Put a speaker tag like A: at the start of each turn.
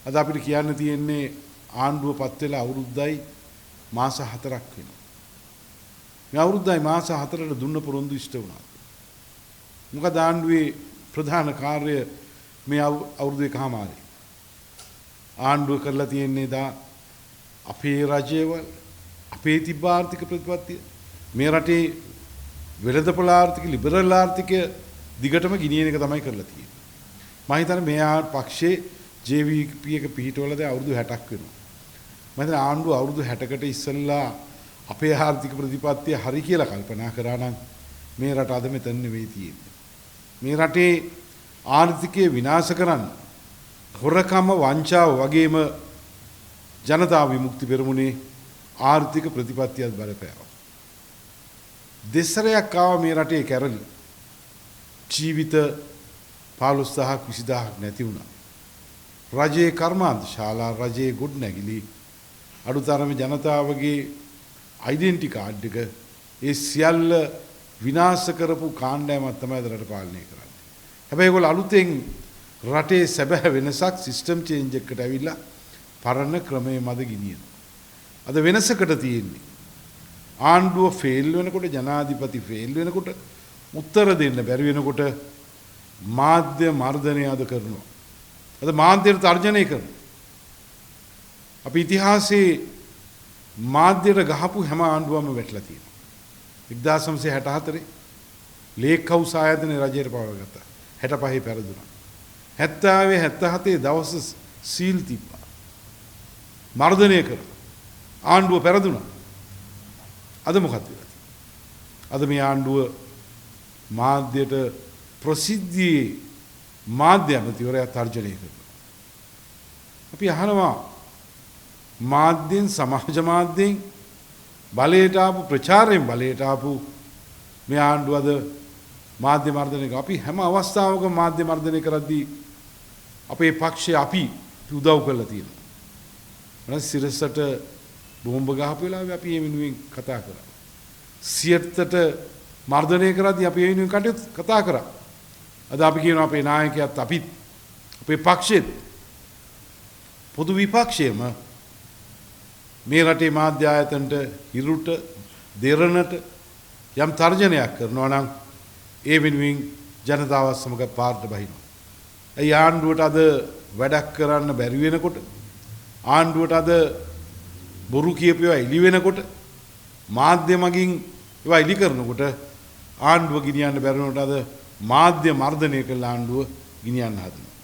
A: අද අපිට කියන්න තියෙන්නේ ආණ්ඩුව පත් වෙලා අවුරුද්දයි මාස 4ක් වෙනවා. මේ අවුරුද්දයි මාස 4ට දුන්න පොරොන්දු ඉෂ්ට වුණා. මොකද ආණ්ඩුවේ ප්‍රධාන කාර්ය මේ අවුරුද්දේ කමාරේ. ආණ්ඩුව කරලා තියෙන්නේ දා අපේ රජයවල අපේ තිබ්බ ආර්ථික ප්‍රතිපත්තිය මේ රටේ වෙළඳපොළ ආර්ථික ලිබරල් ආර්ථිකය දිගටම ගෙනියන එක තමයි කරලා තියෙන්නේ. මම හිතන්නේ මේ පක්ෂයේ JVP එක පිහිටවල දැන් අවුරුදු 60ක් වෙනවා. මම හිතන්නේ ආණ්ඩුව අවුරුදු 60කට ඉස්සෙල්ලා අපේ ආර්ථික ප්‍රතිපත්තිය හරි කියලා කල්පනා කරා නම් මේ රට අද මෙතන නෙවෙයි තියෙන්නේ. මේ රටේ ආර්ථිකය විනාශ කරන්න හොරකම වංචාව වගේම ජනතා විමුක්ති පෙරමුණේ ආර්ථික ප්‍රතිපත්තියත් බලපෑවා. දෙසරයක් ආව මේ රටේ කැරලි ජීවිත 15000ක් 20000ක් නැති වුණා. රජයේ කර්මාන්ත ශාලා රජයේ ගොඩනැගිලි අඩුතරමේ ජනතාවගේ ඩෙන්ටිටි කාඩ් එක ඒ සියල්ල විනාශ කරපු කාණ්ඩායමක් තමයි අද රට පාලනය කරන්නේ. හැබැයි ඒගොල්ලෝ අලුතෙන් රටේ සැබෑ වෙනසක් සිස්ටම් චේන්ජ් එකකට ඇවිල්ලා පරණ ක්‍රමයේ මද ගිනියනවා. අද වෙනසකට තියෙන්නේ ආණ්ඩුව ෆේල් වෙනකොට ජනාධිපති ෆේල් වෙනකොට උත්තර දෙන්න බැරි වෙනකොට මාධ්‍ය මර්ධනය අද කරනවා. අද මාධ්‍යයට තර්ජනය කරනවා. අපි ඉතිහාසයේ මාධ්‍යයට ගහපු හැම ආණ්ඩුවම වැටලා තියෙනවා. 1964 ලේක් හවුස් ආයතනයේ රජයට පවරගත්තා. 65 පෙරදුනා. 70 77 දවස් සීල් තිබ්බා. මර්ධනය කරා. ආණ්ඩුව පෙරදුනා. අද මොකක්ද වෙලා තියෙන්නේ? අද මේ ආණ්ඩුව මාධ්‍යයට ප්‍රසිද්ධියේ මාධ්‍ය අමාත්‍යවරයා තර්ජනය කරනවා. අපි අහනවා මාධ්‍යෙන් සමාජ මාධ්‍යෙන් බලයට ආපු ප්‍රචාරයෙන් බලයට ආපු මේ ආණ්ඩුව අද මාධ්‍ය මර්ධනය කරනවා. අපි හැම අවස්ථාවකම මාධ්‍ය මර්ධනය කරද්දී අපේ පක්ෂය අපි උදව් කරලා තියෙනවා. මම සිරසට බෝම්බ ගහපු වෙලාවේ අපි මේ වෙනුවෙන් කතා කරා. සියත්තට මර්ධනය කරද්දී අපි මේ වෙනුවෙන් කතා කරා. අද අපි කියනවා අපේ නායකයාත් අපිත් අපේ පක්ෂෙත් පොදු විපක්ෂයේම මේ රටේ මාධ්‍ය ආයතනට හිරුට දෙරණට යම් තර්ජනයක් කරනවා නම් ඒ වෙනුවෙන් ජනතාව සමග පාරට බහිනවා. ඒ ආණ්ඩුවට අද වැඩක් කරන්න බැරි වෙනකොට ආණ්ඩුවට අද බොරු කියපේවා එලි වෙනකොට මාධ්‍ය මගින් ඒවා එලි කරනකොට ආණ්ඩුව ගෙනියන්න බැරි වෙනකොට අද මාධ්‍ය මර්ධනය කළ ආණ්ඩුව ගෙනියන්න හදනවා.